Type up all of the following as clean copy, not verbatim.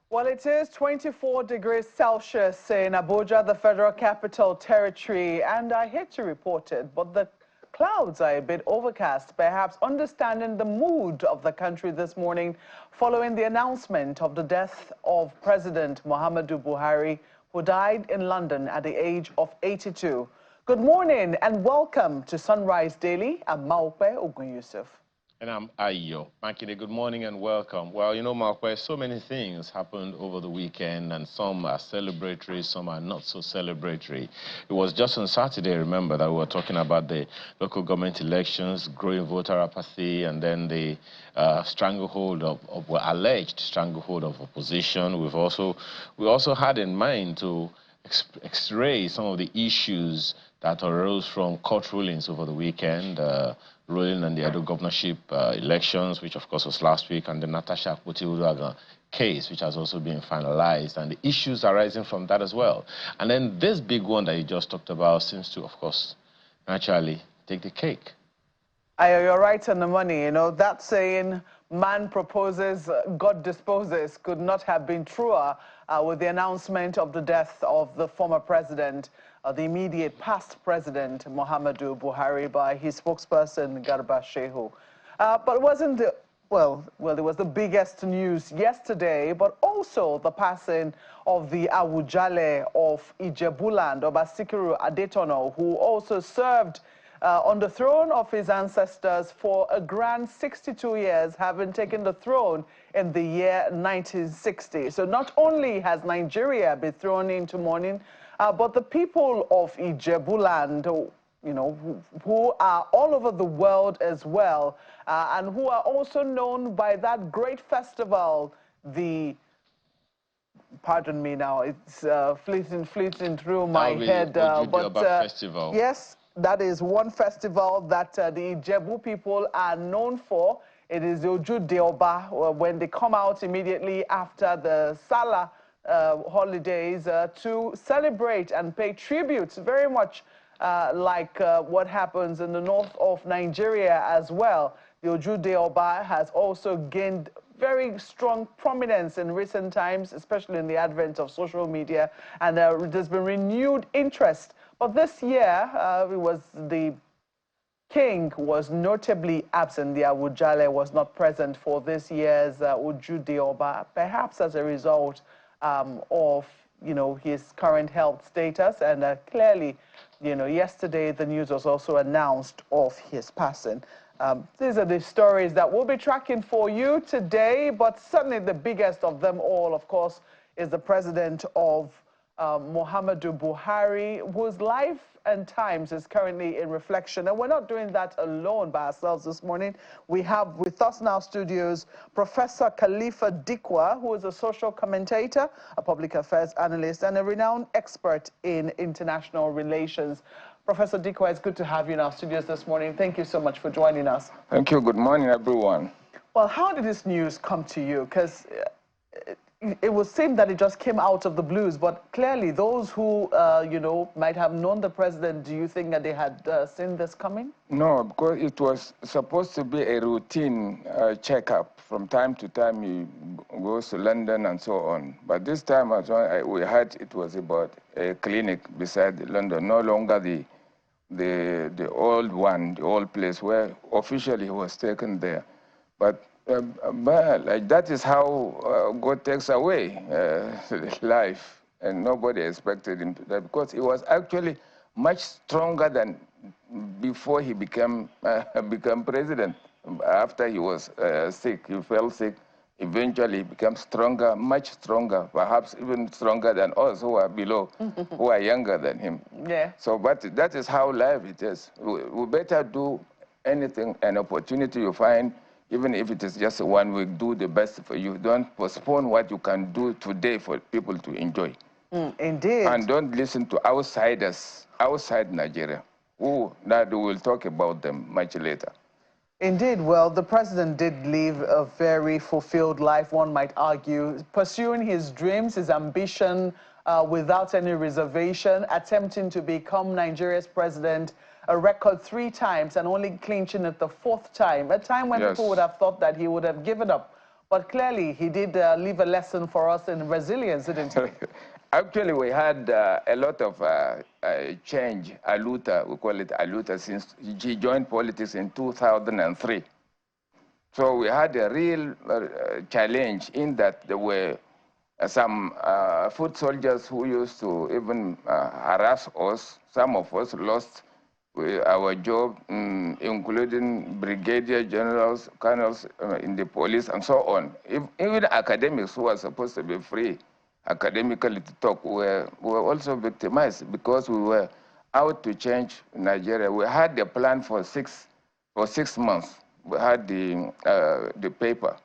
Well, it is 24 degrees Celsius in Abuja, the Federal Capital Territory, and I hate to report it, but the clouds are a bit overcast, perhaps understanding the mood of the country this morning following the announcement of the death of President Muhammadu Buhari, who died in London at the age of 82. Good morning and welcome to Sunrise Daily. I'm Maupe Ogunyusuf. And I'm Ayo. Makinde, good morning and welcome. Well, you know, Mark, so many things happened over the weekend, and some are celebratory, some are not so celebratory. It was just on Saturday, remember, that we were talking about the local government elections, growing voter apathy, and then the stranglehold well, alleged stranglehold of opposition. We also had in mind to X-ray some of the issues that arose from court rulings over the weekend, ruling on the Edo governorship elections, which of course was last week, and the Natasha Akpoti-Uduaghan case, which has also been finalized, and the issues arising from that as well. And then this big one that you just talked about seems to, of course, naturally take the cake. You're right on the money. You know, that saying, man proposes, God disposes, could not have been truer with the announcement of the death of the former president, the immediate past president, Muhammadu Buhari, by his spokesperson, Garba Shehu. But it wasn't, well, it was the biggest news yesterday, but also the passing of the Awujale of Ijebuland, Obasikiru Adetono, who also served on the throne of his ancestors for a grand 62 years, having taken the throne in the year 1960. So not only has Nigeria been thrown into mourning, but the people of Ijebuland, you know, who are all over the world as well, and who are also known by that great festival, pardon me now, it's fleeting through my head. But festival. Yes, that is one festival that the Ijebu people are known for. It is the Ojude Oba, when they come out immediately after the Salah holidays to celebrate and pay tribute, very much like what happens in the north of Nigeria as well. The Ojude Oba has also gained very strong prominence in recent times, especially in the advent of social media, and there's been renewed interest. But this year, it was the king was notably absent. The Awujale was not present for this year's Ojude Oba, perhaps as a result of, you know, his current health status. And clearly, you know, yesterday the news was also announced of his passing. These are the stories that we'll be tracking for you today, but certainly the biggest of them all, of course, is the president of Muhammadu Buhari, whose life and times is currently in reflection. And we're not doing that alone by ourselves this morning. We have with us in our studios Professor Khalifa Dikwa, who is a social commentator, a public affairs analyst, and a renowned expert in international relations. Professor Dikwa, it's good to have you in our studios this morning. Thank you so much for joining us. Thank you. Good morning, everyone. Well, how did this news come to you? Because it would seem that it just came out of the blues, but clearly those who, you know, might have known the president, do you think that they had seen this coming? No, because it was supposed to be a routine checkup. From time to time, he goes to London and so on. But this time, as we heard, it was about a clinic beside London, no longer the old one, the old place where officially he was taken there. But like that is how God takes away life, and nobody expected him to that, because he was actually much stronger than before he became president. After he was sick, he fell sick. Eventually, he became stronger, much stronger, perhaps even stronger than us who are below, who are younger than him. Yeah. So, but that is how life it is. We better do anything, an opportunity you find. Even if it is just 1 week, do the best for you. Don't postpone what you can do today for people to enjoy. Indeed. And don't listen to outsiders outside Nigeria, who that we will talk about them much later. Indeed. Well, the president did live a very fulfilled life, one might argue, pursuing his dreams, his ambition without any reservation, attempting to become Nigeria's president a record 3 times and only clinching it the 4th time, a time when people would have thought that he would have given up. But clearly, he did leave a lesson for us in resilience, didn't he? Actually, we had a lot of change, Aluta, we call it Aluta, since he joined politics in 2003. So we had a real challenge in that there were some foot soldiers who used to even harass us. Some of us lost our job, including brigadier generals, colonels in the police, and so on. Even academics who are supposed to be free academically to talk were also victimized because we were out to change Nigeria. We had the plan for six months. We had the paper,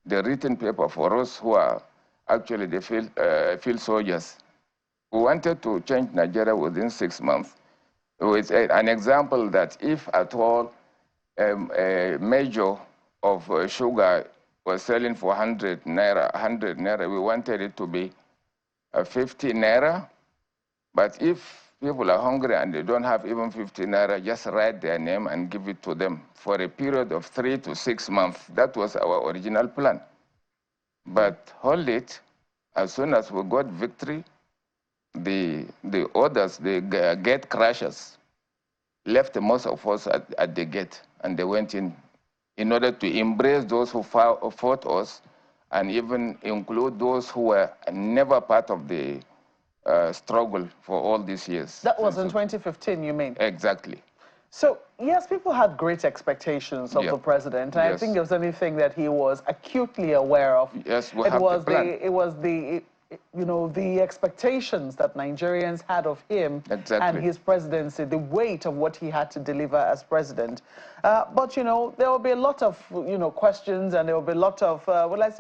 the written paper for us who are actually the field soldiers. We wanted to change Nigeria within 6 months. With an example that if at all a major of sugar was selling for 100 naira, we wanted it to be 50 naira. But if people are hungry and they don't have even 50 naira, just write their name and give it to them for a period of 3 to 6 months. That was our original plan. But hold it, as soon as we got victory, the others, the gate crashers, left most of us at the gate, and they went in order to embrace those who fought us, and even include those who were never part of the struggle for all these years. That was in 2015, you mean? Exactly. So, yes, people had great expectations of the president. And I think it was anything that he was acutely aware of. Yes, we have the plan. It was the expectations that Nigerians had of him and his presidency, the weight of what he had to deliver as president. But, there will be a lot of, questions, and there will be a lot of,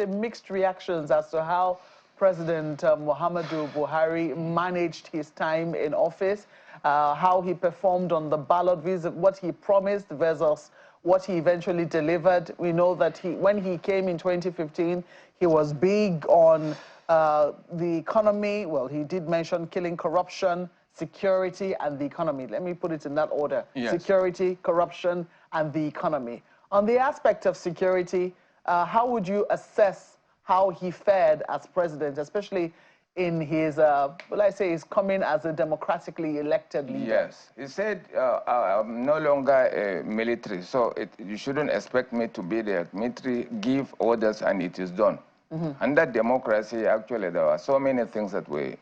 mixed reactions as to how President Muhammadu Buhari managed his time in office, how he performed on the ballot, what he promised versus what he eventually delivered. We know that when he came in 2015, he was big on the economy. Well, he did mention killing corruption, security, and the economy. Let me put it in that order. Yes. Security, corruption, and the economy. On the aspect of security, how would you assess how he fared as president, especially in his, his coming as a democratically elected leader? Yes, he said, I'm no longer military, so you shouldn't expect me to be there. Military, give orders and it is done. Under democracy, actually, there are so many things that were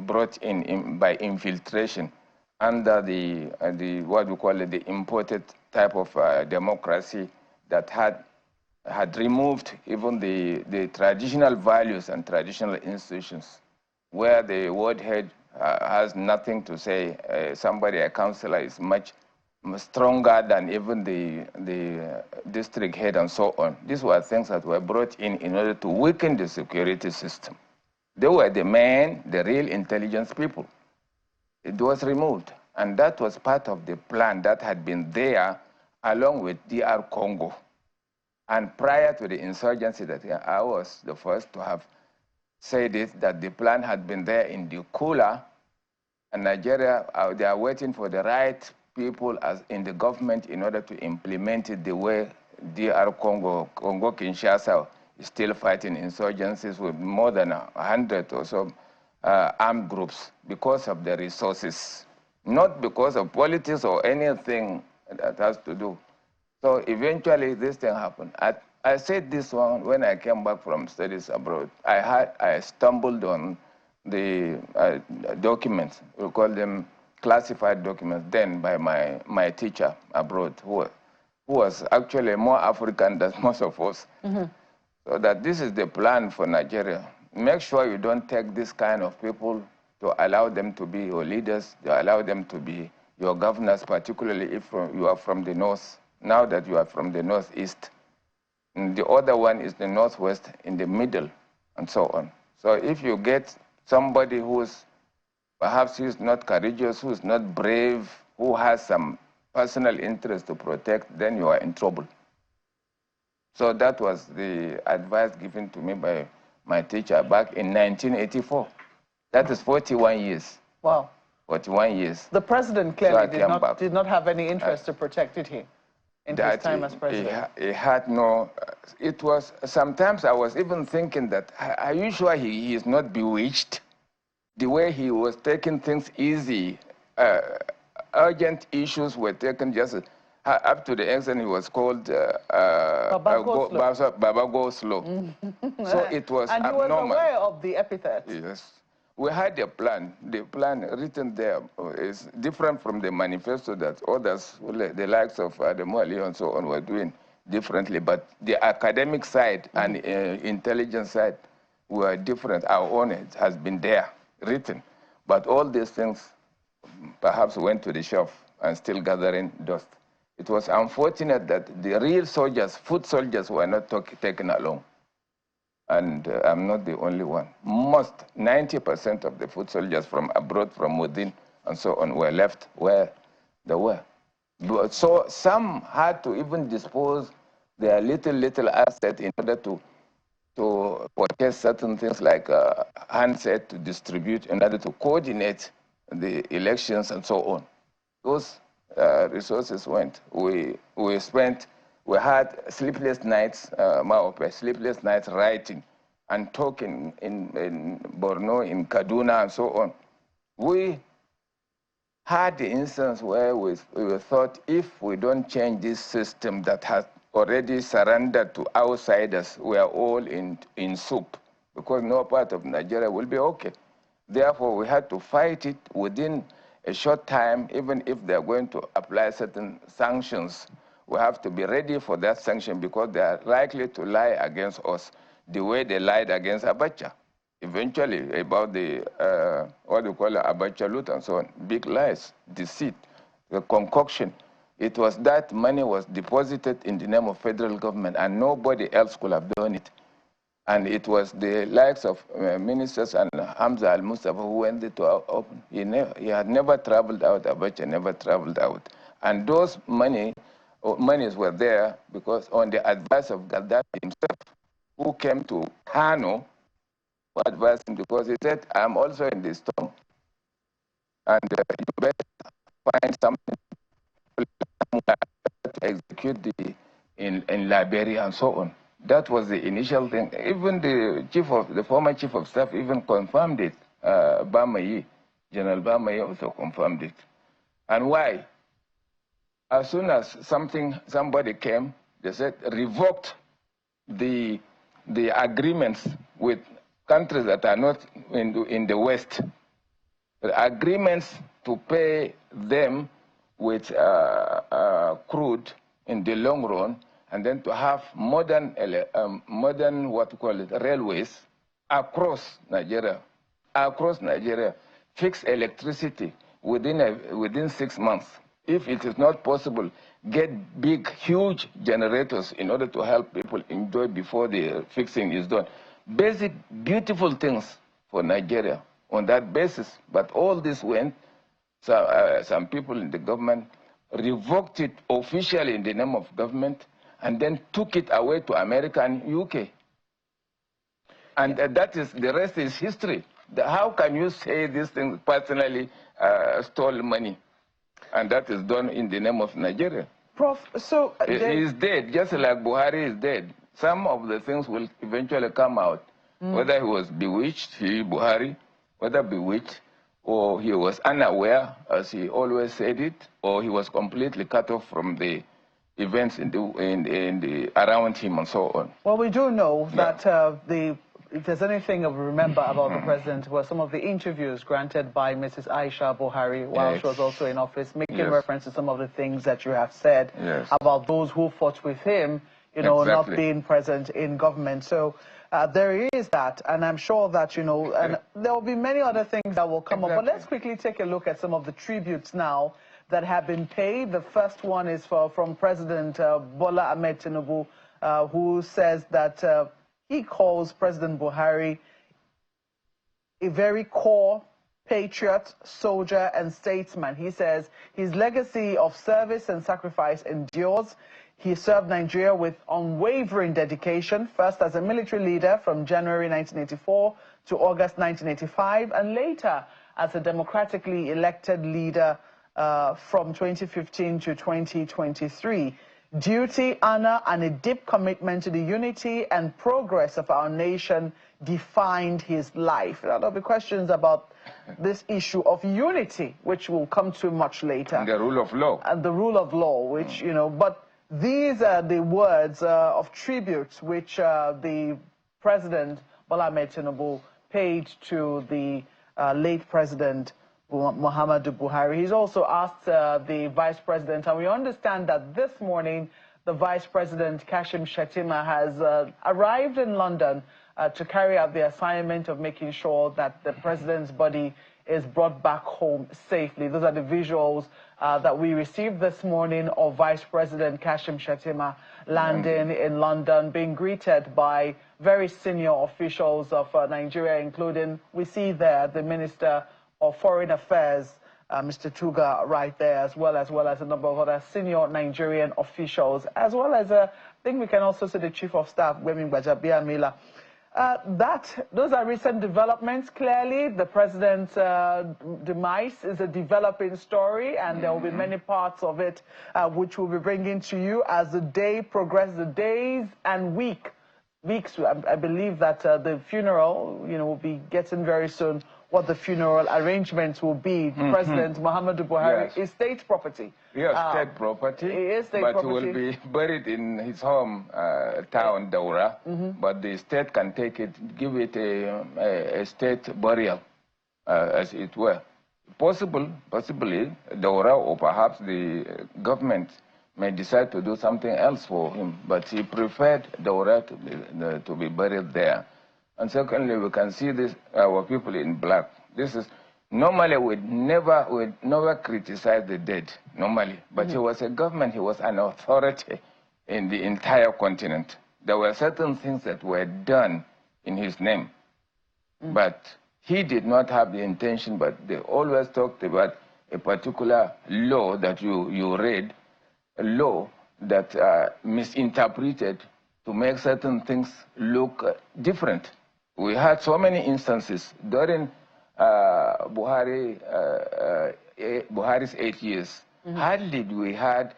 brought in by infiltration under the what we call it, the imported type of democracy that had removed even the traditional values and traditional institutions, where the ward head has nothing to say. Somebody, a councillor, is much stronger than even the district head and so on. These were things that were brought in order to weaken the security system. They were the real intelligence people. It was removed, and that was part of the plan that had been there along with DR Congo. And prior to the insurgency, that I was the first to have said it, that the plan had been there in the cooler, and Nigeria, they are waiting for the right people as in the government in order to implement it the way DR Congo, Kinshasa, is still fighting insurgencies with more than 100 or so armed groups because of the resources, not because of politics or anything that has to do. So eventually this thing happened. I said this one when I came back from studies abroad. I stumbled on the documents, we call them classified documents, then by my teacher abroad, who was actually more African than most of us. So that this is the plan for Nigeria. Make sure you don't take this kind of people to allow them to be your leaders, to allow them to be your governors, particularly if you are from the north. Now that you are from the northeast, and the other one is the northwest, in the middle, and so on. So if you get somebody who's perhaps who's not courageous, who's not brave, who has some personal interest to protect, then you are in trouble. So that was the advice given to me by my teacher back in 1984. That is 41 years. Wow. 41 years. The president clearly did not have any interest to protect, did he? in his time as president? He had no, it was, sometimes I was even thinking that, are you sure he is not bewitched? The way he was taking things easy, urgent issues were taken just up to the extent he was called Baba Go Slow. So it was and abnormal. And he was aware of the epithet. Yes. We had a plan. The plan written there is different from the manifesto that others, the likes of Ademoli and so on, were doing differently. But the academic side and intelligence side were different. Our own has been there, written. But all these things perhaps went to the shelf and still gathering dust. It was unfortunate that the real soldiers, foot soldiers, were not taken along. And I'm not the only one. Most, 90% of the foot soldiers from abroad, from within, and so on, were left where they were. So some had to even dispose their little asset in order to purchase certain things like handset to distribute in order to coordinate the elections and so on. Those resources went. We had sleepless nights, sleepless nights writing and talking in Borno, in Kaduna, and so on. We had the instance where we thought, if we don't change this system that has already surrendered to outsiders, we are all in soup, because no part of Nigeria will be okay. Therefore, we had to fight it within a short time. Even if they're going to apply certain sanctions, we have to be ready for that sanction, because they are likely to lie against us the way they lied against Abacha. Eventually, about the, what do you call it, Abacha loot and so on, big lies, deceit, the concoction. It was that money was deposited in the name of federal government, and nobody else could have done it. And it was the likes of ministers and Hamza al-Mustafa who went to open. He had never traveled out, Abacha never traveled out. And those monies were there because on the advice of Gaddafi himself, who came to Kano to advise him, because he said, I'm also in this storm. And you better find something to execute in Liberia and so on. That was the initial thing. Even the former chief of staff even confirmed it. Bamayi, General Bamayi also confirmed it. And why? As soon as somebody came, they said, revoked the agreements with countries that are not in the West. The agreements to pay them with crude in the long run, and then to have modern what we call it, railways across Nigeria, fix electricity within 6 months. If it is not possible, get big, huge generators in order to help people enjoy before the fixing is done. Basic, beautiful things for Nigeria on that basis. But all this went, some people in the government revoked it officially in the name of government, and then took it away to America and UK. And that is, the rest is history. How can you say these things personally stole money? And that is done in the name of Nigeria. Prof, so... He is dead, just like Buhari is dead. Some of the things will eventually come out. Whether he was bewitched, Buhari, whether bewitched, or he was unaware, as he always said it, or he was completely cut off from the events around him and so on. Well, we do know that if there's anything to remember about the president, were some of the interviews granted by Mrs. Aisha Buhari while she was also in office, making reference to some of the things that you have said about those who fought with him, you know, not being present in government. So there is that, and I'm sure that, you know, and there will be many other things that will come up. But let's quickly take a look at some of the tributes now that have been paid. The first one is from President Bola Ahmed Tinubu, who says that he calls President Buhari a very core patriot, soldier, and statesman. He says his legacy of service and sacrifice endures. He served Nigeria with unwavering dedication, first as a military leader from January 1984 to August 1985, and later as a democratically elected leader from 2015 to 2023. Duty, honor, and a deep commitment to the unity and progress of our nation defined his life. Now, there'll be questions about this issue of unity, which we'll come to much later. And the rule of law. And the rule of law, which, you know, but these are the words of tribute which the President, Bola Ahmed Tinubu, paid to the late President, Muhammadu Buhari. He's also asked the Vice President, and we understand that this morning the Vice President, Kashim Shettima, has arrived in London to carry out the assignment of making sure that the President's body is brought back home safely. Those are the visuals that we received this morning of Vice President Kashim Shettima landing in London, being greeted by very senior officials of Nigeria, including, we see there, the Minister of Foreign Affairs, Mr. Tuga, right there, as well as a number of other senior Nigerian officials, as well as, I think we can also see the Chief of Staff, Gwemi Gbajabiamila. Those are recent developments. Clearly, the President's demise is a developing story, and there will be many parts of it which we'll be bringing to you as the day progresses, the days and weeks. I believe that the funeral, you know, will be getting very soon. What the funeral arrangements will be. President Muhammadu Buhari is state property. Yes, state property. It is state but property. He will be buried in his home town, Daura. But the state can take it, give it a state burial, as it were. Possibly, Daura, or perhaps the government may decide to do something else for him. But he preferred Daura to be buried there. And secondly, we can see this, our people in black. This is, normally we'd never criticize the dead, normally. But he was a government, he was an authority in the entire continent. There were certain things that were done in his name. But he did not have the intention, but they always talked about a particular law that you read, a law that misinterpreted to make certain things look different. We had so many instances during Buhari's 8 years. Hardly did we had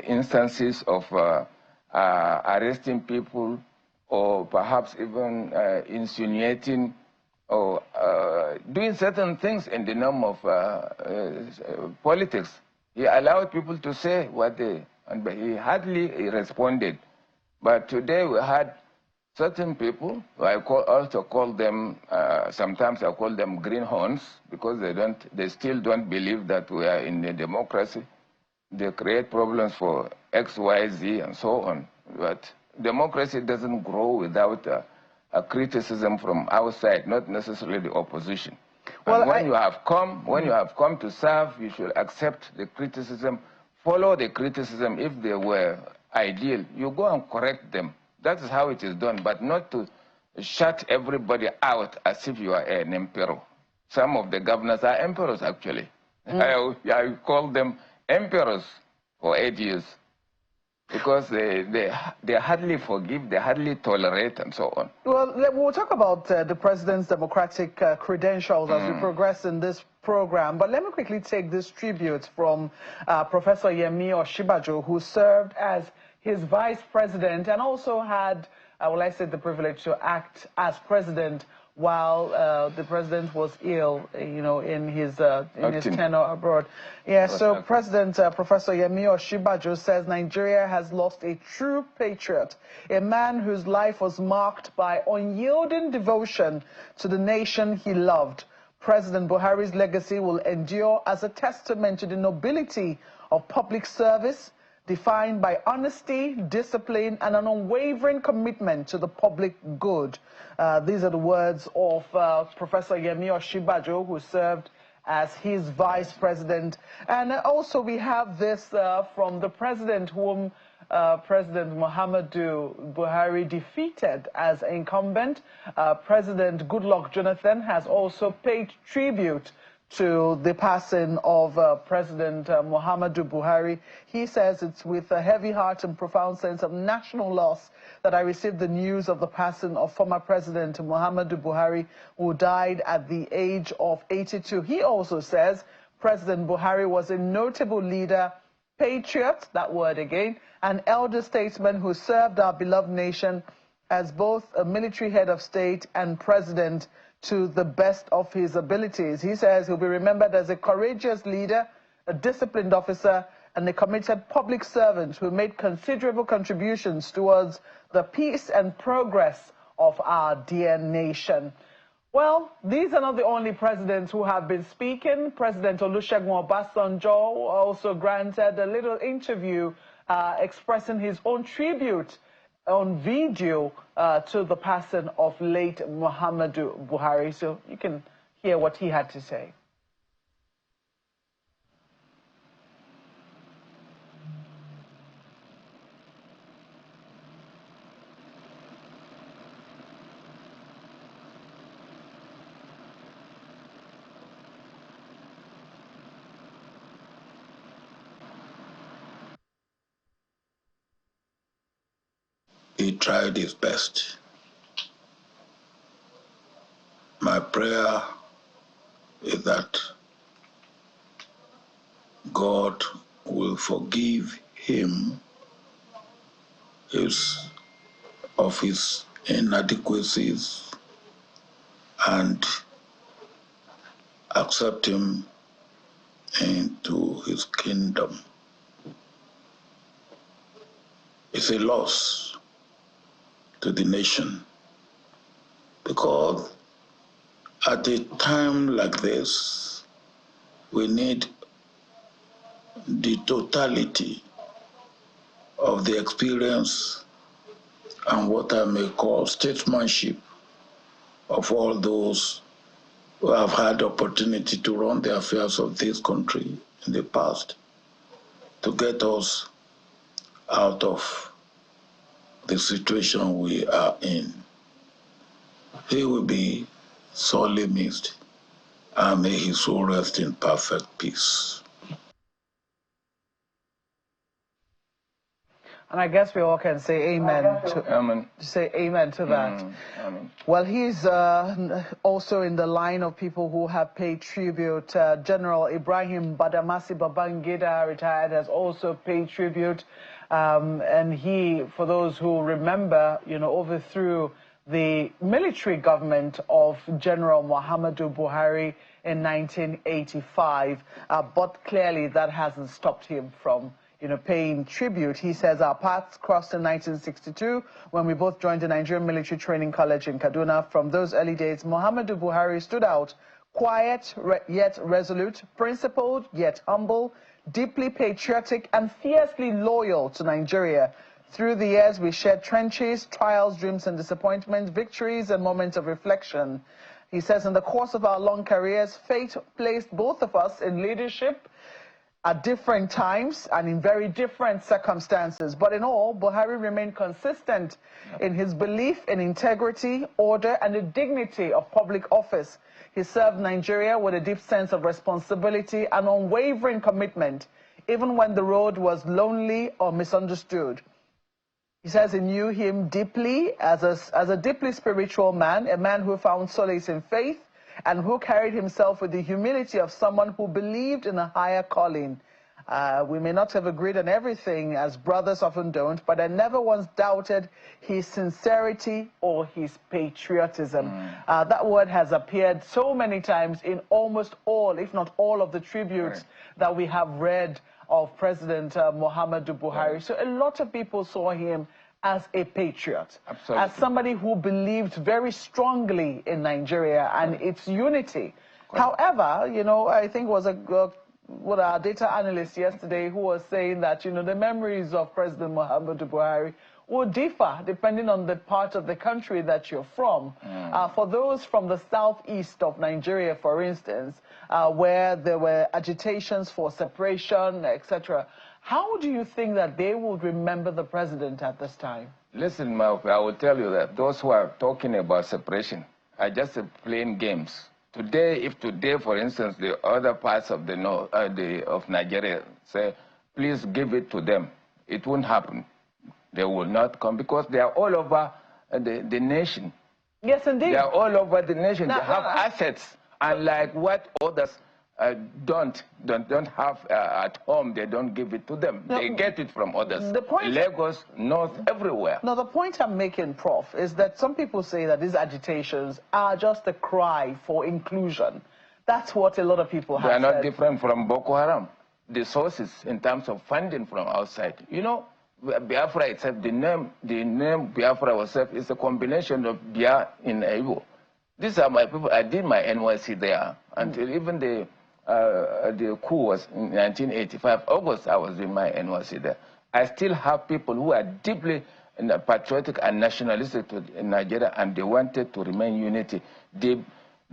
instances of arresting people, or perhaps even insinuating or doing certain things in the name of politics. He allowed people to say what they, and he hardly responded. But today we had certain people, also call them, sometimes I call them greenhorns, because they still don't believe that we are in a democracy. They create problems for X, Y, Z, and so on. But democracy doesn't grow without a criticism from outside, not necessarily the opposition. Well, and when you have come to serve, you should accept the criticism, follow the criticism. If they were ideal, you go and correct them. That is how it is done, but not to shut everybody out as if you are an emperor. Some of the governors are emperors, actually. I call them emperors for 8 years, because they hardly forgive, they hardly tolerate, and so on. Well, we'll talk about the president's democratic credentials as we progress in this program, but let me quickly take this tribute from Professor Yemi Osinbajo, who served as his vice president and also had, well, I said, the privilege to act as president while the president was ill, you know, in his tenure abroad. Yeah, so President Professor Yemi Osinbajo says Nigeria has lost a true patriot, a man whose life was marked by unyielding devotion to the nation he loved. President Buhari's legacy will endure as a testament to the nobility of public service, defined by honesty, discipline, and an unwavering commitment to the public good. These are the words of Professor Yemi Osinbajo, who served as his vice president. And also we have this from the president whom President Muhammadu Buhari defeated as incumbent. President Goodluck Jonathan has also paid tribute to the passing of President Muhammadu Buhari. He says, it's with a heavy heart and profound sense of national loss that I received the news of the passing of former President Muhammadu Buhari, who died at the age of 82. He also says President Buhari was a notable leader, patriot, that word again, an elder statesman who served our beloved nation as both a military head of state and president to the best of his abilities. He says he'll be remembered as a courageous leader, a disciplined officer, and a committed public servant who made considerable contributions towards the peace and progress of our dear nation. Well, these are not the only presidents who have been speaking. President Olusegun Obasanjo also granted a little interview expressing his own tribute on video to the passing of late Muhammadu Buhari. So you can hear what he had to say. He tried his best. My prayer is that God will forgive him of his inadequacies and accept him into his kingdom. It's a loss to the nation, because at a time like this, we need the totality of the experience and what I may call statesmanship of all those who have had opportunity to run the affairs of this country in the past to get us out of the situation we are in. He will be sorely missed, and may his soul rest in perfect peace. And I guess we all can say amen to that. Amen. Well, he's also in the line of people who have paid tribute. General Ibrahim Badamasi Babangida, retired, has also paid tribute. And he, for those who remember, overthrew the military government of General Muhammadu Buhari in 1985. But clearly that hasn't stopped him from paying tribute. He says our paths crossed in 1962 when we both joined the Nigerian Military Training College in Kaduna. From those early days, Muhammadu Buhari stood out, quiet yet resolute, principled yet humble, deeply patriotic and fiercely loyal to Nigeria. Through the years, we shared trenches, trials, dreams and disappointments, victories and moments of reflection. He says in the course of our long careers, fate placed both of us in leadership at different times and in very different circumstances. But in all, Buhari remained consistent in his belief in integrity, order, and the dignity of public office. He served Nigeria with a deep sense of responsibility and unwavering commitment, even when the road was lonely or misunderstood. He says he knew him deeply as a deeply spiritual man, a man who found solace in faith, and who carried himself with the humility of someone who believed in a higher calling. We may not have agreed on everything, as brothers often don't, but I never once doubted his sincerity or his patriotism. That word has appeared so many times in almost all, if not all, of the tributes that we have read of President Muhammadu Buhari. So a lot of people saw him as a patriot, as somebody who believed very strongly in Nigeria and its unity. However, I think it was what our data analyst yesterday who was saying that, the memories of President Muhammadu Buhari will differ depending on the part of the country that you're from. For those from the southeast of Nigeria, for instance, where there were agitations for separation, etc., how do you think that they would remember the president at this time? Listen, Malcolm, I will tell you that those who are talking about separation are just playing games. If today, for instance, the other parts of the north, of Nigeria say, please give it to them, it won't happen. They will not come because they are all over the nation. Yes, indeed. They are all over the nation. They have assets, unlike what others don't have at home, they don't give it to them. No, they get it from others. The point, Lagos, North, everywhere. No, the point I'm making, Prof, is that some people say that these agitations are just a cry for inclusion. That's what a lot of people have said. They are not different from Boko Haram. The sources in terms of funding from outside. You know, Biafra itself, the name Biafra itself is a combination of Bia in Igbo. These are my people. I did my NYC there until even the coup was in 1985. August, I was in my NYC there. I still have people who are deeply patriotic and nationalistic in Nigeria, and they wanted to remain unity.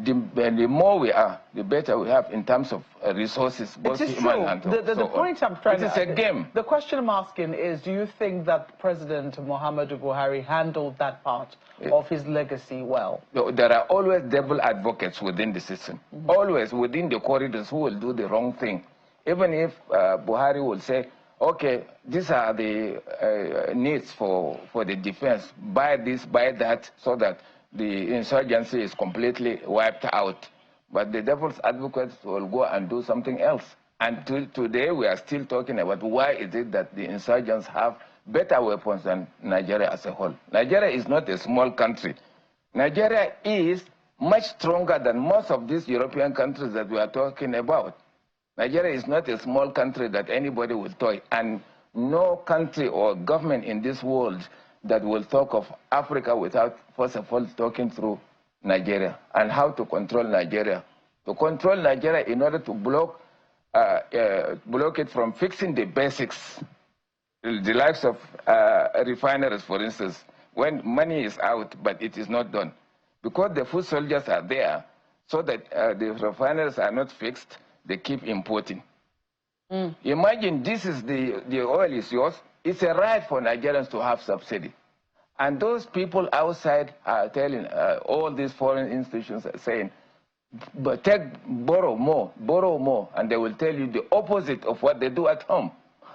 The more we are, the better we have in terms of resources, both human and so the point I'm trying to... It is a game. The question I'm asking is, do you think that President Muhammadu Buhari handled that part of his legacy well? There are always devil advocates within the system. Always within the corridors who will do the wrong thing. Even if Buhari will say, okay, these are the needs for the defense, buy this, buy that, so that the insurgency is completely wiped out. But the devil's advocates will go and do something else. Until today, we are still talking about why is it that the insurgents have better weapons than Nigeria as a whole. Nigeria is not a small country. Nigeria is much stronger than most of these European countries that we are talking about. Nigeria is not a small country that anybody will toy. And no country or government in this world that will talk of Africa without, first of all, talking through Nigeria and how to control Nigeria. To control Nigeria in order to block it from fixing the basics, the likes of refineries, for instance, when money is out, but it is not done. Because the food soldiers are there, so that the refineries are not fixed, they keep importing. Imagine this is the oil is yours. It's a right for Nigerians to have subsidy. And those people outside are telling all these foreign institutions are saying, but borrow more, and they will tell you the opposite of what they do at home.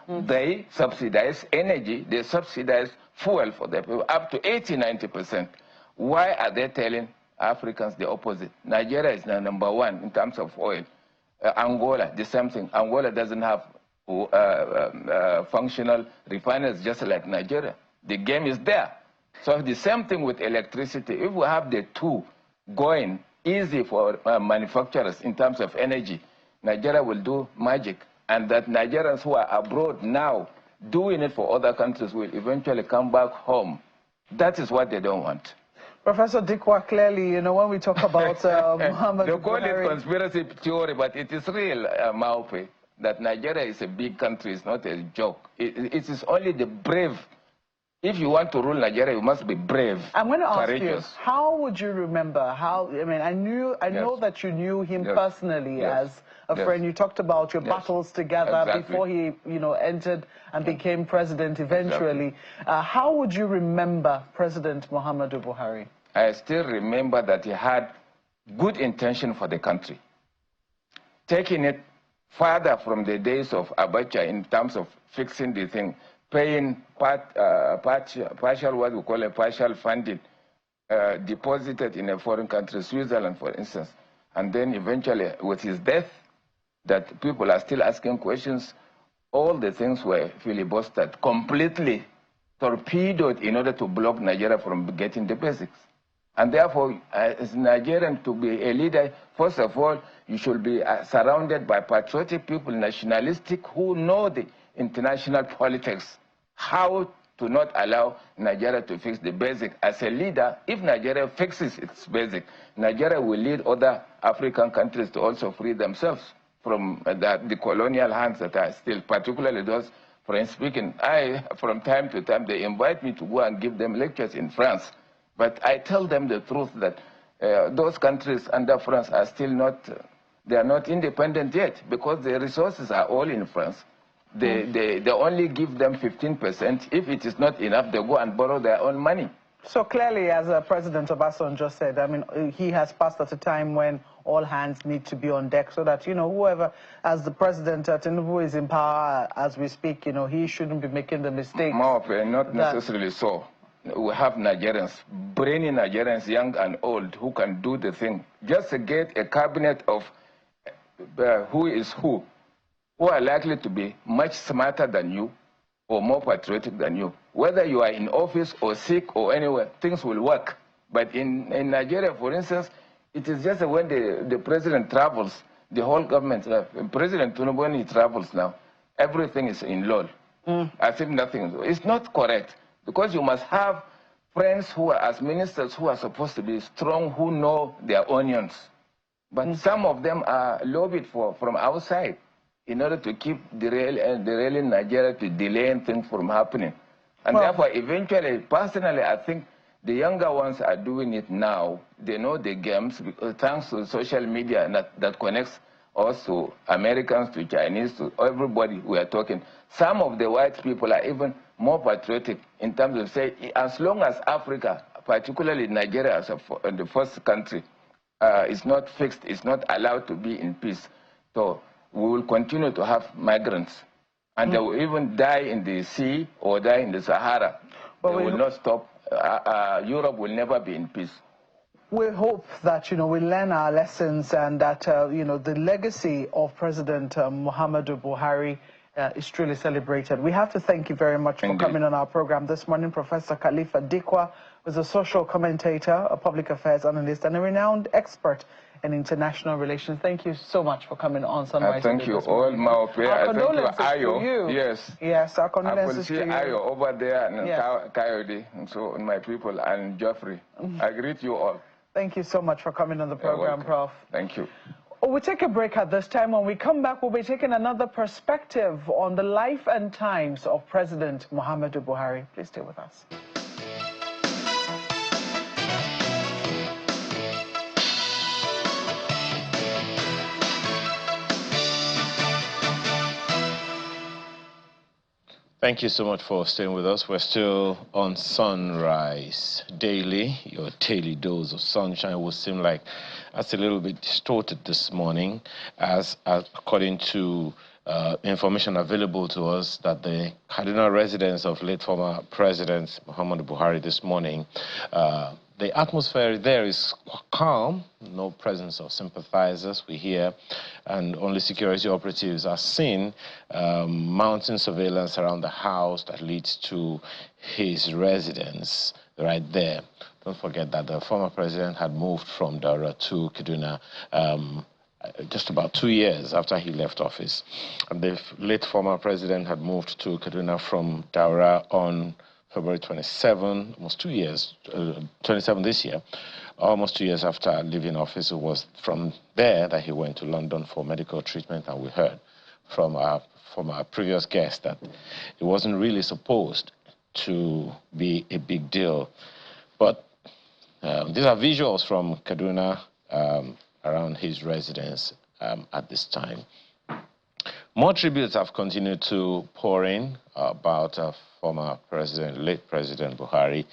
They subsidize energy, they subsidize fuel for their people up to 80–90%. Why are they telling Africans the opposite? Nigeria is the #1 in terms of oil. Angola, the same thing. Angola doesn't have functional refineries just like Nigeria. The game is there. So the same thing with electricity. If we have the two going easy for manufacturers in terms of energy, Nigeria will do magic. And that Nigerians who are abroad now doing it for other countries will eventually come back home. That is what they don't want. Professor Dikwa, clearly, you know, when we talk about Muhammad They call Buhari, it conspiracy theory, but it is real, Maupe, that Nigeria is a big country. It's not a joke. It is only the brave. If you want to rule Nigeria, you must be brave. I'm going to ask courageous. you, how would you remember how, I mean, I know that you knew him personally as a friend. You talked about your battles together before he, you know, entered and became president eventually. How would you remember President Muhammadu Buhari? I still remember that he had good intention for the country. Taking it further from the days of Abacha in terms of fixing the thing, paying partial, what we call a partial funding, deposited in a foreign country, Switzerland, for instance. And then eventually, with his death, that people are still asking questions, all the things were filibustered, completely torpedoed in order to block Nigeria from getting the basics. And therefore, as Nigerian, to be a leader, first of all, you should be surrounded by patriotic people, nationalistic, who know the international politics, how to not allow Nigeria to fix the basic. As a leader, if Nigeria fixes its basic, Nigeria will lead other African countries to also free themselves from the colonial hands that are still, particularly those French speaking. From time to time, they invite me to go and give them lectures in France. But I tell them the truth that those countries under France are still not, they are not independent yet, because the resources are all in France. They only give them 15%. If it is not enough, they go and borrow their own money. So clearly, as President Obasanjo said, I mean, he has passed at a time when all hands need to be on deck, so that, you know, whoever, as the president, Tinubu is in power as we speak, you know, he shouldn't be making the mistakes. Not necessarily so. We have Nigerians, brainy Nigerians, young and old, who can do the thing. Just get a cabinet of who is who are likely to be much smarter than you or more patriotic than you. Whether you are in office or sick or anywhere, things will work. But in Nigeria, for instance, it is just when the president travels, the whole government, President Tinubu, when he travels now, everything is in lull, as if nothing. It's not correct, because you must have friends who are, as ministers, who are supposed to be strong, who know their onions. But some of them are lobbied for from outside in order to keep derailing Nigeria, to delaying things from happening. And therefore, eventually, personally, I think the younger ones are doing it now. They know the games, because thanks to social media that connects us to Americans, to Chinese, to everybody we are talking. Some of the white people are even more patriotic in terms of saying, as long as Africa, particularly Nigeria as the first country, is not fixed, is not allowed to be in peace, so we will continue to have migrants. And they will even die in the sea or die in the Sahara. But they will not stop. Europe will never be in peace. We hope that, we learn our lessons, and that, the legacy of President Muhammadu Buhari is truly celebrated. We have to thank you very much for coming on our program this morning. Professor Khalifa Dikwa was a social commentator, a public affairs analyst, and a renowned expert in international relations. Thank you so much for coming on Sunrise. Thank you all, Maope. Our condolences to you. Yes. Yes, our condolences to you. Ayo over there, and Coyote, and so my people, and Geoffrey. I greet you all. Thank you so much for coming on the program, Prof. Thank you. We'll take a break at this time. When we come back, we'll be taking another perspective on the life and times of President Muhammadu Buhari. Please stay with us. Thank you so much for staying with us. We're still on Sunrise Daily. Your daily dose of sunshine will seem like that's a little bit distorted this morning, as according to information available to us, that the cardinal residence of late former President Muhammadu Buhari this morning, the atmosphere there is calm, no presence of sympathizers, we hear, and only security operatives are seen mounting surveillance around the house that leads to his residence right there. Don't forget that the former president had moved from Daura to Kaduna just about 2 years after he left office. And the late former president had moved to Kaduna from Daura on February 27, almost 2 years, 27 this year, almost 2 years after leaving office. It was from there that he went to London for medical treatment, and we heard from our previous guest that it wasn't really supposed to be a big deal. But these are visuals from Kaduna around his residence at this time. More tributes have continued to pour in about former president, late President Buhari.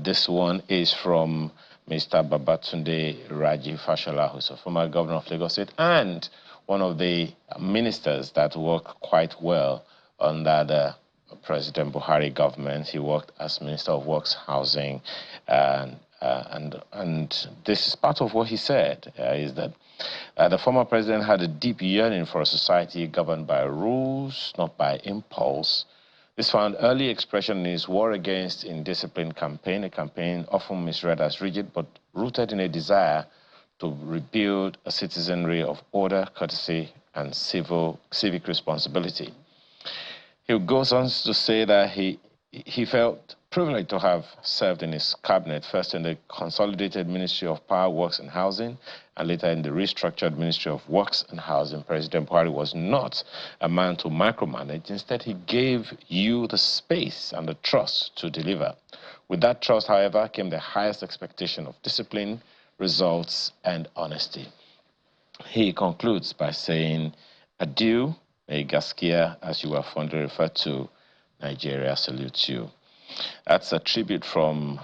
This one is from Mr. Babatunde Raji Fashola, who's a former governor of Lagos State and one of the ministers that worked quite well under the President Buhari government. He worked as Minister of Works, Housing, and this is part of what he said, is that the former president had a deep yearning for a society governed by rules, not by impulse. This found early expression in his War Against Indiscipline campaign, a campaign often misread as rigid, but rooted in a desire to rebuild a citizenry of order, courtesy, and civic responsibility. He goes on to say that he felt privileged to have served in his cabinet, first in the Consolidated Ministry of Power, Works and Housing, and later in the restructured Ministry of Works and Housing. President Buhari was not a man to micromanage. Instead, he gave you the space and the trust to deliver. With that trust, however, came the highest expectation of discipline, results, and honesty. He concludes by saying, adieu, may Gaskia, as you were fondly referred to, Nigeria salutes you. That's a tribute from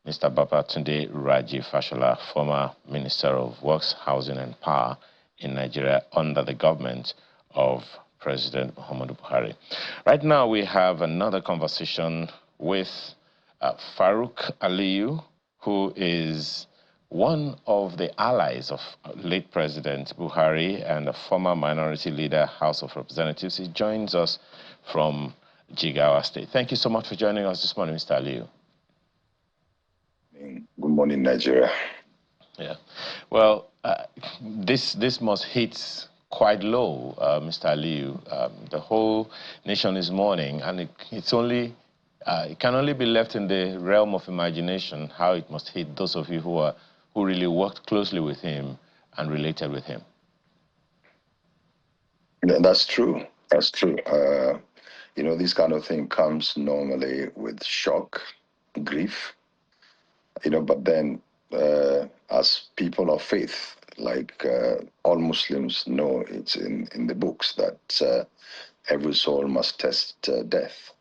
Mr. Babatunde Raji Fashola, former Minister of Works, Housing and Power in Nigeria under the government of President Muhammadu Buhari. Right now, we have another conversation with Farouk Aliyu, who is one of the allies of late President Buhari and a former minority leader, House of Representatives. He joins us from Jigawa State. Thank you so much for joining us this morning, Mr. Aliyu. Good morning, Nigeria. Yeah. Well, this must hit quite low, Mr. Aliyu. The whole nation is mourning, and it can only be left in the realm of imagination how it must hit those of you who really worked closely with him and related with him. Yeah, that's true. That's true. You know, this kind of thing comes normally with shock, grief, you know, but then as people of faith, like all Muslims know, it's in the books that every soul must test death,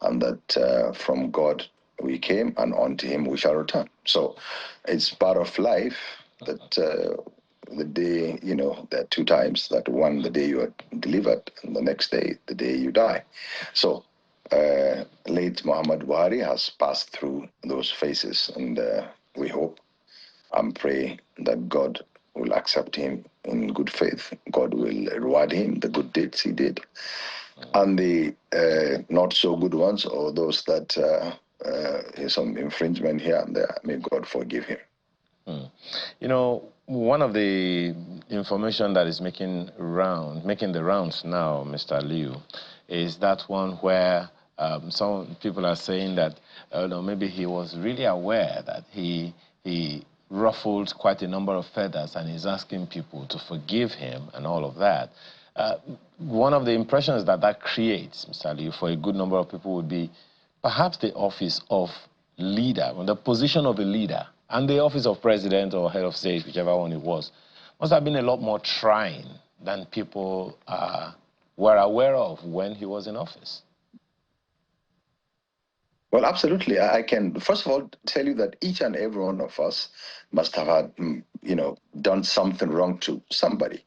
and that from God we came and unto him we shall return. So it's part of life that the day, you know, there are two times, that one, the day you are delivered, and the next day, the day you die. So late Muhammad Buhari has passed through those phases, and we hope and pray that God will accept him in good faith. God will reward him the good deeds he did, and the not so good ones, or those that some infringement here and there, may God forgive him. You know, one of the information that is making the rounds now, Mr. Aliyu, is that one where some people are saying that maybe he was really aware that he ruffled quite a number of feathers and is asking people to forgive him and all of that. One of the impressions that creates, Mr. Aliyu, for a good number of people would be perhaps the office of leader, the position of a leader, and the office of president or head of state, whichever one it was, must have been a lot more trying than people were aware of when he was in office. Well, absolutely. I can, first of all, tell you that each and every one of us must have had, you know, done something wrong to somebody,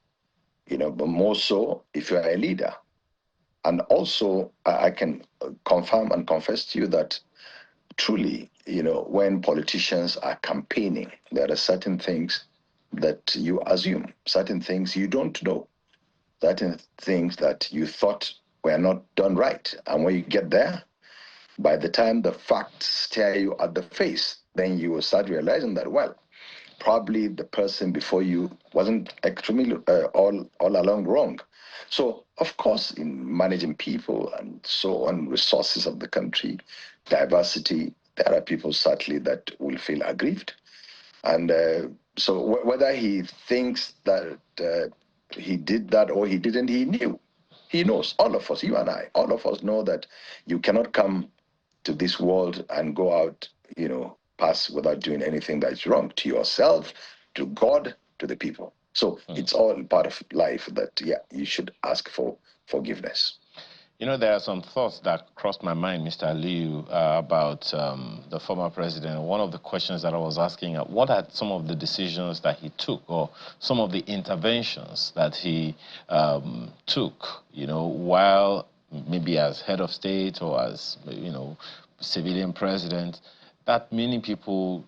you know, but more so if you are a leader. And also, I can confirm and confess to you that truly, you know, when politicians are campaigning, there are certain things that you assume, certain things you don't know, certain things that you thought were not done right. And when you get there, by the time the facts stare you at the face, then you will start realizing that, well, probably the person before you wasn't extremely all along wrong. So, of course, in managing people and so on, resources of the country, diversity, there are people certainly that will feel aggrieved. And so whether he thinks that he did that or he didn't, he knew. He knows, all of us, you and I, all of us know that you cannot come to this world and go out, you know, pass without doing anything that's wrong to yourself, to God, to the people. So it's all part of life that, yeah, you should ask for forgiveness. You know, there are some thoughts that crossed my mind, Mr. Aliyu, about the former president. One of the questions that I was asking, what are some of the decisions that he took, or some of the interventions that he took, you know, while maybe as head of state or as, you know, civilian president, that many people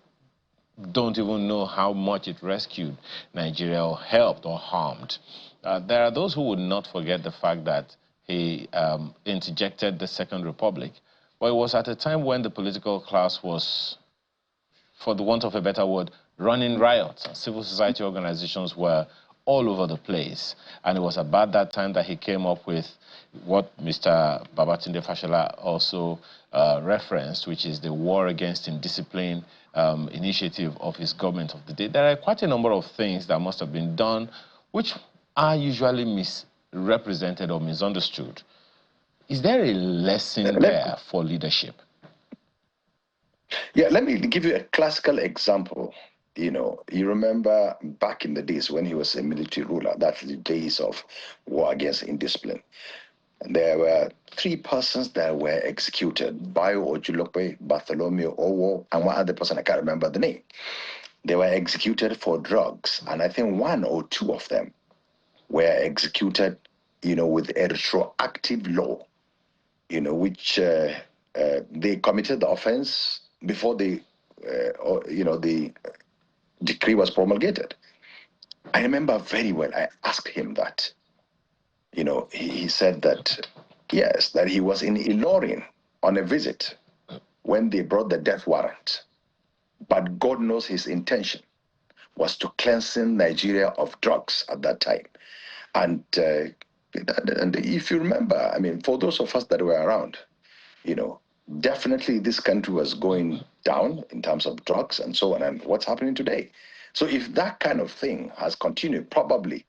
don't even know how much it rescued Nigeria or helped or harmed. There are those who would not forget the fact that he interjected the Second Republic. But it was at a time when the political class was, for the want of a better word, running riots. Civil society organizations were all over the place. And it was about that time that he came up with what Mr. Babatunde Fashola also referenced, which is the War Against Indiscipline initiative of his government of the day. There are quite a number of things that must have been done, which are usually misrepresented or misunderstood. Is there a lesson there for leadership? Yeah, let me give you a classical example. You know, you remember back in the days when he was a military ruler, that's the days of war against indiscipline. There were 3 persons that were executed, Bayo Ojulope, Bartholomew Owo, and one other person, I can't remember the name. They were executed for drugs, and I think 1 or 2 of them were executed, you know, with a retroactive law, you know, which they committed the offense before they, you know, decree was promulgated. I remember very well, I asked him that. You know, he said that, yes, that he was in Ilorin on a visit when they brought the death warrant. But God knows his intention was to cleansing Nigeria of drugs at that time. And if you remember, I mean, for those of us that were around, you know, definitely this country was going down in terms of drugs and so on, and what's happening today. So if that kind of thing has continued, probably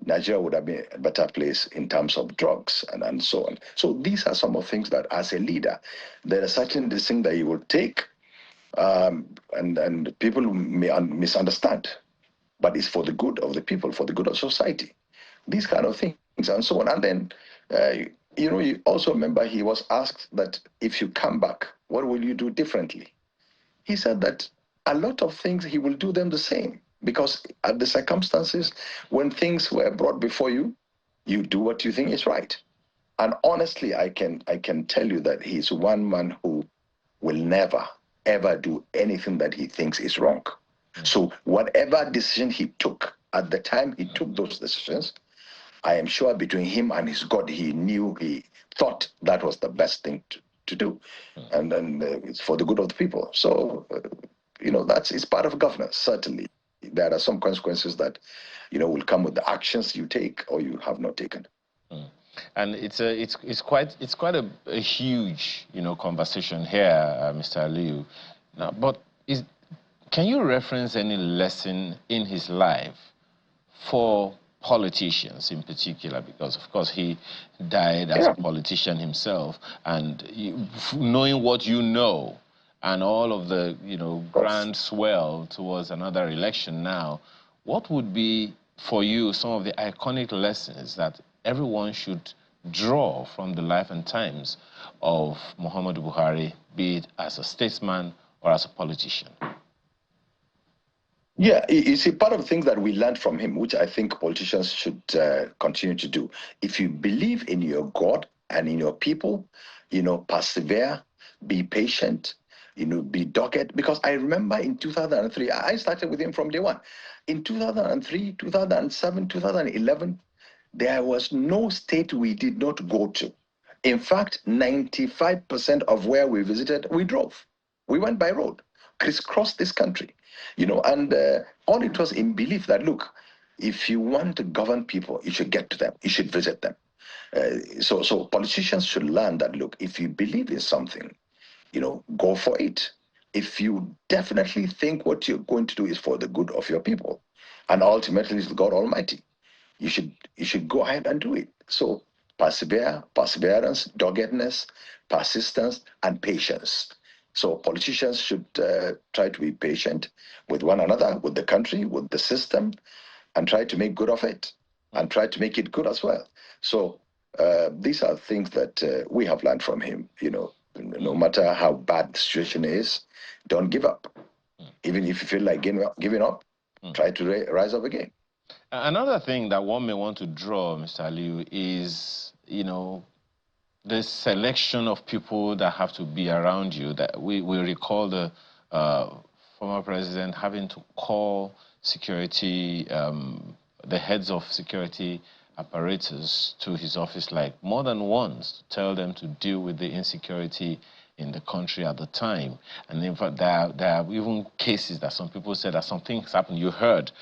Nigeria would have been a better place in terms of drugs and so on. So these are some of the things that as a leader, there are certain things that you will take and people may misunderstand, but it's for the good of the people, for the good of society. These kind of things and so on. And then, you know, you also remember he was asked that if you come back, what will you do differently? He said that a lot of things he will do them the same because at the circumstances when things were brought before you, you do what you think is right. And honestly, I can tell you that he's one man who will never ever do anything that he thinks is wrong. So whatever decision he took at the time he took those decisions, I am sure between him and his God, he thought that was the best thing to do. And then it's for the good of the people. So, you know, it's part of governance, certainly. There are some consequences that, you know, will come with the actions you take or you have not taken. And it's quite a huge, you know, conversation here, Mr. Aliyu. Now, but can you reference any lesson in his life for politicians in particular? Because of course he died as a politician himself, and knowing what you know and all of the, you know, grand swell towards another election now, what would be for you some of the iconic lessons that everyone should draw from the life and times of Muhammadu Buhari, be it as a statesman or as a politician? Yeah, you see, part of the things that we learned from him, which I think politicians should continue to do, if you believe in your God and in your people, you know, persevere, be patient, you know, be dogged. Because I remember in 2003, I started with him from day one. In 2003, 2007, 2011, there was no state we did not go to. In fact, 95% of where we visited, we drove. We went by road, crisscrossed this country, you know, and all it was in belief that, look, if you want to govern people, you should get to them, you should visit them. So politicians should learn that, look, if you believe in something, you know, go for it. If you definitely think what you're going to do is for the good of your people, and ultimately it's God Almighty, you should go ahead and do it. So perseverance, doggedness, persistence, and patience. So politicians should try to be patient with one another, with the country, with the system, and try to make good of it, and try to make it good as well. So these are things that we have learned from him. You know, no matter how bad the situation is, don't give up. Even if you feel like giving up, try to rise up again. Another thing that one may want to draw, Mr. Aliyu, is, you know, the selection of people that have to be around you. That we recall the former president having to call security, the heads of security apparatus to his office like more than once to tell them to deal with the insecurity in the country at the time. And in fact, there are even cases that some people said that some things happened. You heard,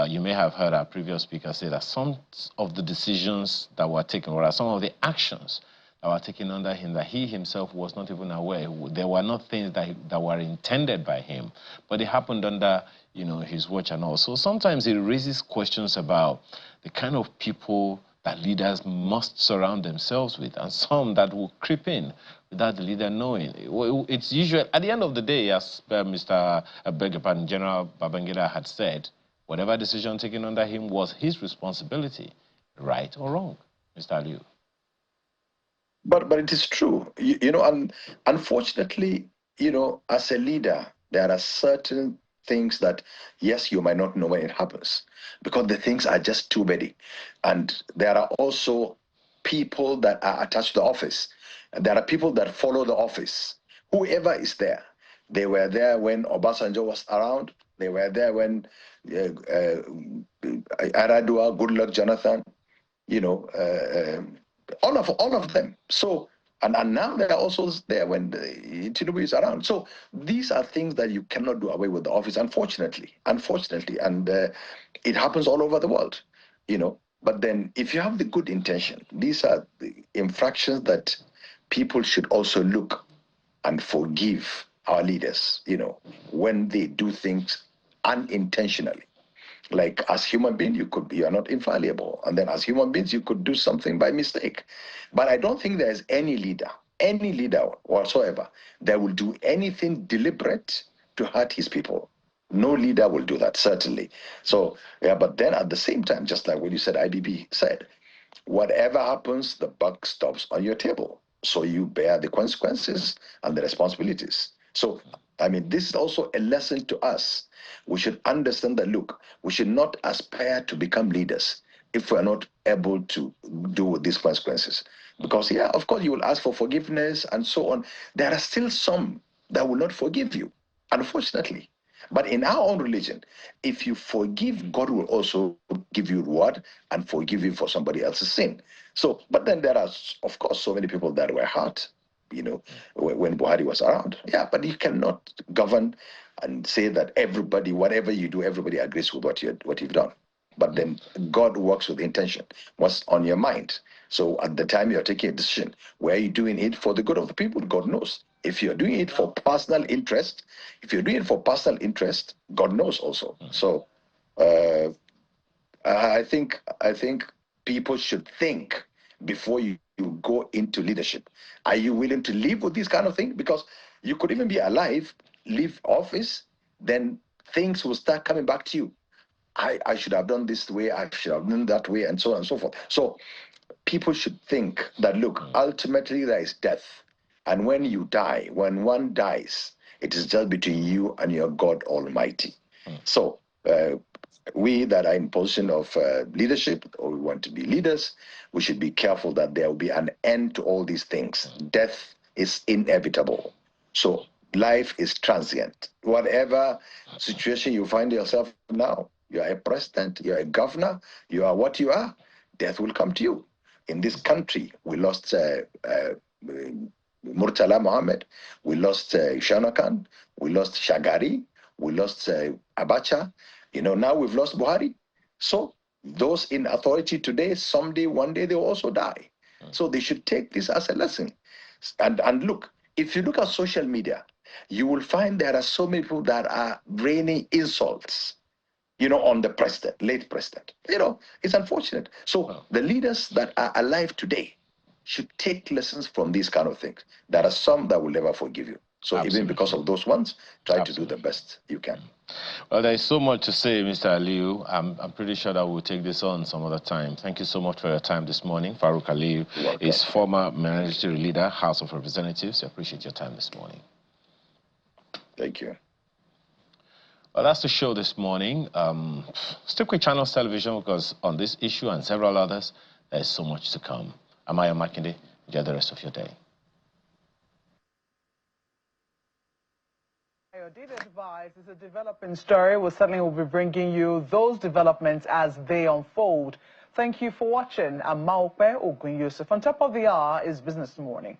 you may have heard our previous speaker say that some of the decisions that were taken, or some of the actions that were taken under him, that he himself was not even aware. There were not things that were intended by him, but it happened under, you know, his watch and all. So sometimes it raises questions about the kind of people that leaders must surround themselves with, and some that will creep in without the leader knowing. It's usual, at the end of the day, as Mr. General Babangida had said, whatever decision taken under him was his responsibility, right or wrong, Mr. Aliyu. But it is true, you know, and unfortunately, you know, as a leader, there are certain things that, yes, you might not know when it happens because the things are just too many. And there are also people that are attached to the office. And there are people that follow the office. Whoever is there, they were there when Obasanjo was around. They were there when Aradua, Goodluck, Jonathan, you know, all of them. So, and now they're also there when Tinubu is around. So these are things that you cannot do away with the office, unfortunately, and it happens all over the world, you know. But then if you have the good intention, these are the infractions that people should also look and forgive our leaders, you know, when they do things unintentionally. Like as human beings, you are not infallible. And then as human beings, you could do something by mistake. But I don't think there's any leader whatsoever that will do anything deliberate to hurt his people. No leader will do that, certainly. So, yeah, but then at the same time, just like what you said, IBB said, whatever happens, the buck stops on your table. So you bear the consequences and the responsibilities. So, I mean, this is also a lesson to us. We should understand that, look, we should not aspire to become leaders if we're not able to deal with these consequences. Because, yeah, of course, you will ask for forgiveness and so on. There are still some that will not forgive you, unfortunately. But in our own religion, if you forgive, God will also give you reward and forgive you for somebody else's sin. So, but then there are, of course, so many people that were hurt, you know, when Buhari was around. Yeah, but you cannot govern and say that everybody, whatever you do, everybody agrees with what you've done. But then God works with intention. What's on your mind? So at the time you're taking a decision, were you doing it for the good of the people? God knows. If you're doing it for personal interest, God knows also. So I think people should think before you go into leadership. Are you willing to live with this kind of thing? Because you could even be alive, leave office, then things will start coming back to you. I should have done this way, I should have done that way, and so on and so forth. So people should think that, look, ultimately there is death. And when you die, when one dies, it is just between you and your God Almighty. So we that are in position of leadership, or we want to be leaders, we should be careful that there will be an end to all these things. Death is inevitable. So life is transient. Whatever situation you find yourself now, you are a president, you are a governor, you are what you are, death will come to you. In this country, we lost Murtala Mohammed, we lost Shanakan, we lost Shagari, we lost Abacha. You know, now we've lost Buhari. So those in authority today, someday, one day, they'll also die. So they should take this as a lesson. And look, if you look at social media, you will find there are so many people that are raining insults, you know, on the president, late president. You know, it's unfortunate. So the leaders that are alive today should take lessons from these kind of things. There are some that will never forgive you. So even because of those ones, try to do the best you can. Well, there is so much to say, Mr. Aliyu. I'm pretty sure that we'll take this on some other time. Thank you so much for your time this morning. Farouk Aliyu is former minority leader, House of Representatives. I appreciate your time this morning. Thank you. Well, that's the show this morning. Stick with Channels Television because on this issue and several others, there's so much to come. I'm Aya Makinde. Enjoy the rest of your day. Your did advise is a developing story. We certainly will be bringing you those developments as they unfold. Thank you for watching. I'm Maupe Ogun Yusuf. On top of the hour is Business Morning.